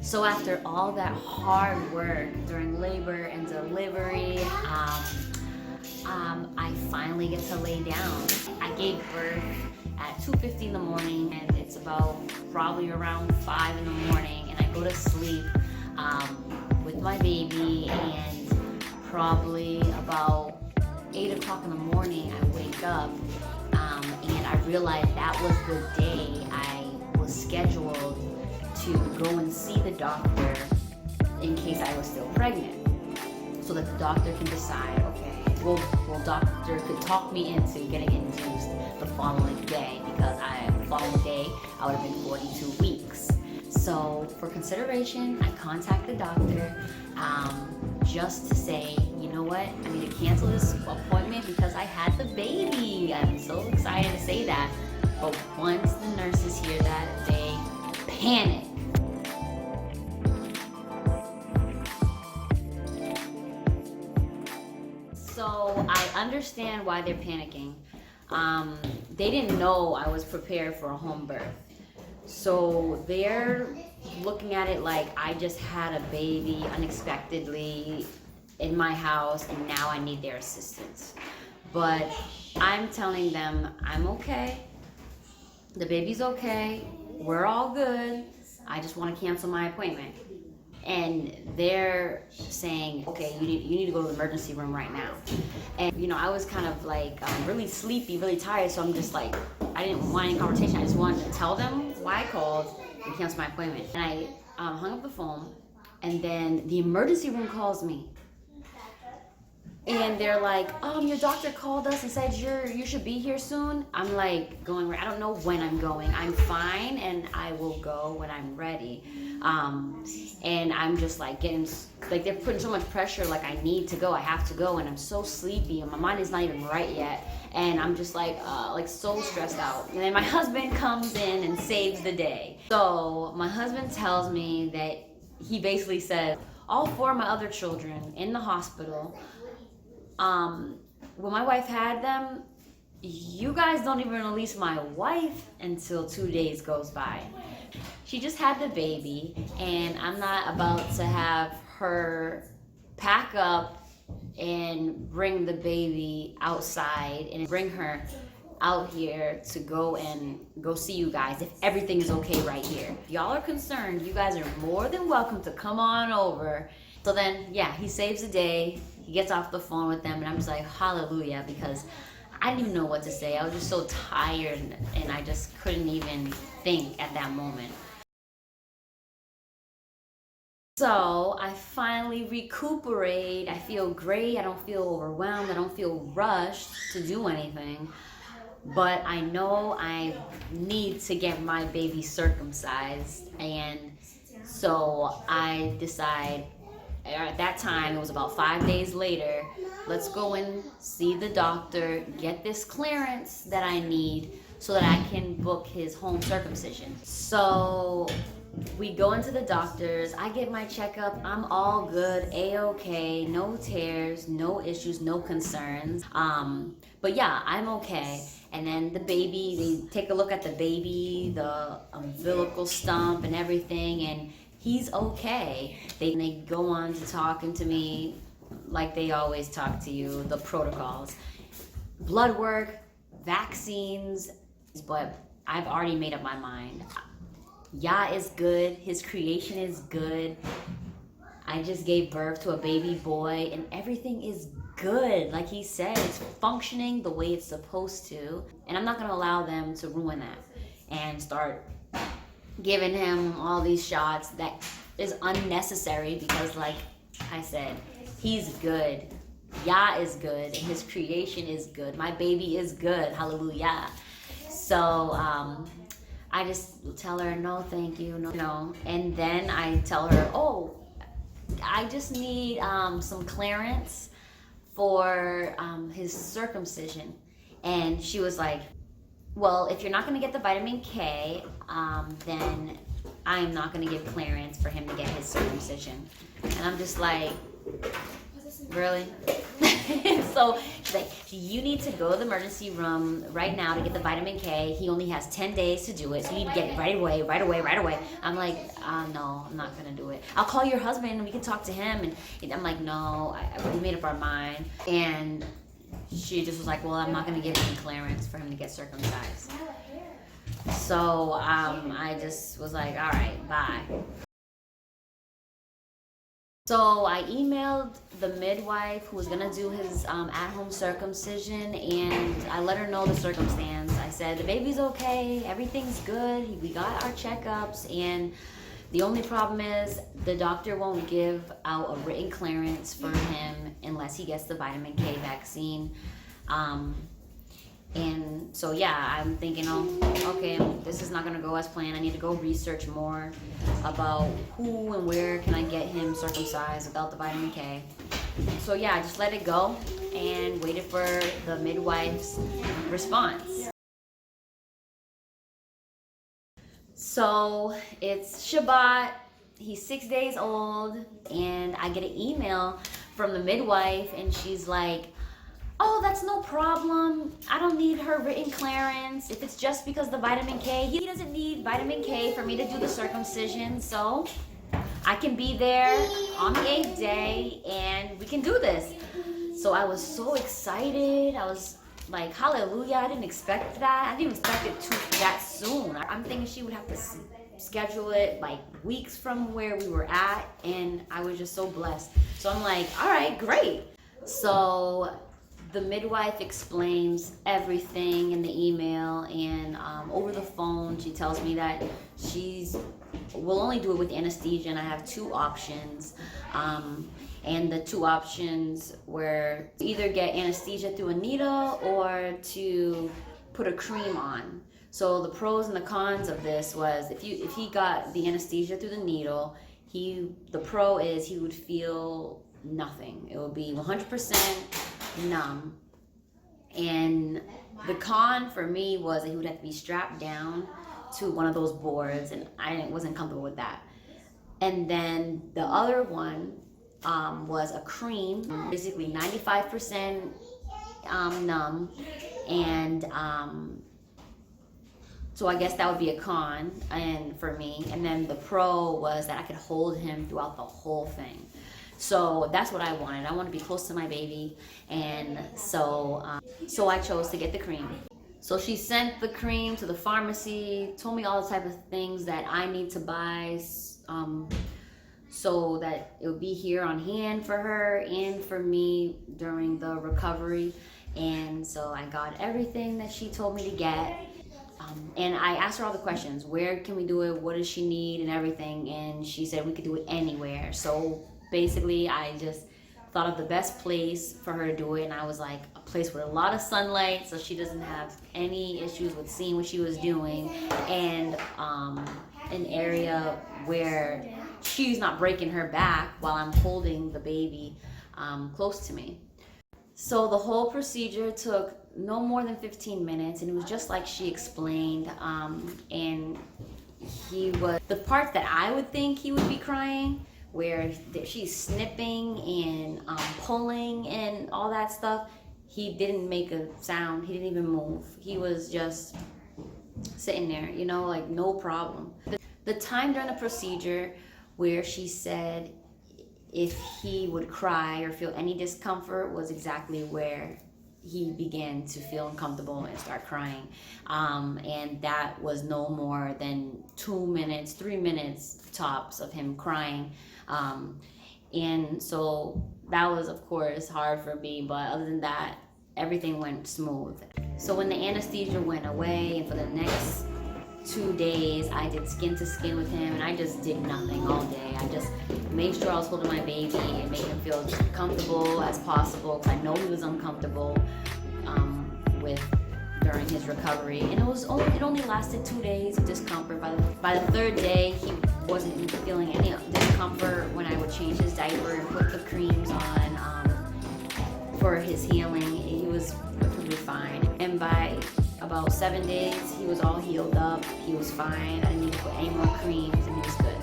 So after all that hard work during labor and delivery, I finally get to lay down. I gave birth at 2:50 in the morning, and it's about probably around 5 in the morning, and I go to sleep with my baby, and probably about 8 o'clock in the morning I wake up, and I realized that was the day I was scheduled to go and see the doctor in case I was still pregnant, so that the doctor can decide, okay, well, doctor could talk me into getting induced the following day, because the following day I would have been 42 weeks. So for consideration, I contact the doctor just to say, you know what, I need to cancel this appointment because I had the baby. I'm so excited to say that. But once the nurses hear that, they panic. So I understand why they're panicking. They didn't know I was prepared for a home birth. So they're looking at it like I just had a baby unexpectedly in my house and now I need their assistance. But I'm telling them I'm okay. The baby's okay. We're all good. I just want to cancel my appointment. And they're saying, okay, you need to go to the emergency room right now. And I was kind of like really sleepy, really tired, so I'm just like, I didn't want any conversation. I just wanted to tell them why I called and cancel my appointment. And I hung up the phone, and then the emergency room calls me. And they're like, your doctor called us and said you should be here soon. I'm like going, I don't know when I'm going. I'm fine, and I will go when I'm ready. And I'm just like getting, like they're putting so much pressure, like I need to go, I have to go, and I'm so sleepy, and my mind is not even right yet. And I'm just like so stressed out. And then my husband comes in and saves the day. So my husband tells me that he basically said, all 4 of my other children in the hospital, when my wife had them, you guys don't even release my wife until 2 days goes by. She just had the baby, and I'm not about to have her pack up and bring the baby outside and bring her out here to go see you guys if everything is okay right here. If y'all are concerned, you guys are more than welcome to come on over. So then, yeah, he saves the day. He gets off the phone with them, and I'm just like, hallelujah, because I didn't even know what to say. I was just so tired, and I just couldn't even think at that moment. So I finally recuperate. I feel great. I don't feel overwhelmed. I don't feel rushed to do anything. But I know I need to get my baby circumcised. And so I decide, at that time, it was about 5 days later, let's go and see the doctor, get this clearance that I need so that I can book his home circumcision. So we go into the doctor's, I get my checkup, I'm all good, A-okay, no tears, no issues, no concerns. But yeah, I'm okay. And then the baby, they take a look at the baby, the umbilical stump and everything, and he's okay. They go on to talking to me like they always talk to you, the protocols. Blood work, vaccines, but I've already made up my mind. Yah is good, his creation is good. I just gave birth to a baby boy, and everything is good. Like he said, it's functioning the way it's supposed to. And I'm not gonna allow them to ruin that and start giving him all these shots that is unnecessary, because like I said, he's good. Yah is good, and his creation is good. My baby is good, hallelujah. So I just tell her, no, thank you, no. And then I tell her, oh, I just need some clearance for his circumcision. And she was like, well, if you're not gonna get the vitamin K, then I'm not gonna give clearance for him to get his circumcision. And I'm just like, Really? So she's like, you need to go to the emergency room right now to get the vitamin K. He only has 10 days to do it, so you need to get it right away, right away, right away. I'm like, no, I'm not gonna do it. I'll call your husband and we can talk to him. And I'm like, no, we made up our mind. And she just was like, well, I'm not gonna give any clearance for him to get circumcised. So I just was like, all right, bye. So I emailed the midwife who was gonna do his at-home circumcision, and I let her know the circumstance. I said, the baby's okay, everything's good, we got our checkups, and the only problem is the doctor won't give out a written clearance for him unless he gets the vitamin K vaccine. And so yeah, I'm thinking, oh, okay, this is not gonna go as planned. I need to go research more about who and where can I get him circumcised without the vitamin K. So yeah, I just let it go and waited for the midwife's response. So it's Shabbat, he's 6 days old, and I get an email from the midwife, and she's like, oh, that's no problem. I don't need her written clearance. If it's just because the vitamin K, he doesn't need vitamin K for me to do the circumcision, so I can be there on the 8th day and we can do this. So I was so excited. I was like, hallelujah, I didn't expect that. I didn't expect it that soon. I'm thinking she would have to schedule it like weeks from where we were at, and I was just so blessed. So I'm like, all right, great. So the midwife explains everything in the email, and over the phone she tells me that will only do it with anesthesia, and I have 2 options. And the 2 options were to either get anesthesia through a needle or to put a cream on. So the pros and the cons of this was if he got the anesthesia through the needle, the pro is he would feel nothing. It would be 100% numb. And the con for me was that he would have to be strapped down to one of those boards, and I wasn't comfortable with that. And then the other one was a cream, basically 95% numb, and so I guess that would be a con and for me. And then the pro was that I could hold him throughout the whole thing. So that's what I wanted. I want to be close to my baby, and so I chose to get the cream. So she sent the cream to the pharmacy, told me all the type of things that I need to buy, so that it would be here on hand for her and for me during the recovery. And so I got everything that she told me to get. And I asked her all the questions. Where can we do it? What does she need and everything? And she said we could do it anywhere. So basically, I just thought of the best place for her to do it, and I was like, a place with a lot of sunlight so she doesn't have any issues with seeing what she was doing, and an area where she's not breaking her back while I'm holding the baby close to me. So the whole procedure took no more than 15 minutes, and it was just like she explained, and the part that I would think he would be crying, where she's snipping and pulling and all that stuff, he didn't make a sound. He didn't even move. He was just sitting there, like no problem. The time during the procedure where she said if he would cry or feel any discomfort was exactly where he began to feel uncomfortable and start crying. And that was no more than 2 minutes, 3 minutes tops of him crying. And so that was, of course, hard for me, but other than that, everything went smooth. So when the anesthesia went away, and for the next 2 days, I did skin to skin with him, and I just did nothing all day. I just made sure I was holding my baby and made him feel as comfortable as possible, because I know he was uncomfortable during his recovery. And it only lasted 2 days of discomfort. By the 3rd day, he wasn't feeling any discomfort when I would change his diaper and put the creams on for his healing. He was perfectly fine. And by about 7 days, he was all healed up. He was fine. I didn't need to put any more creams, and he was good.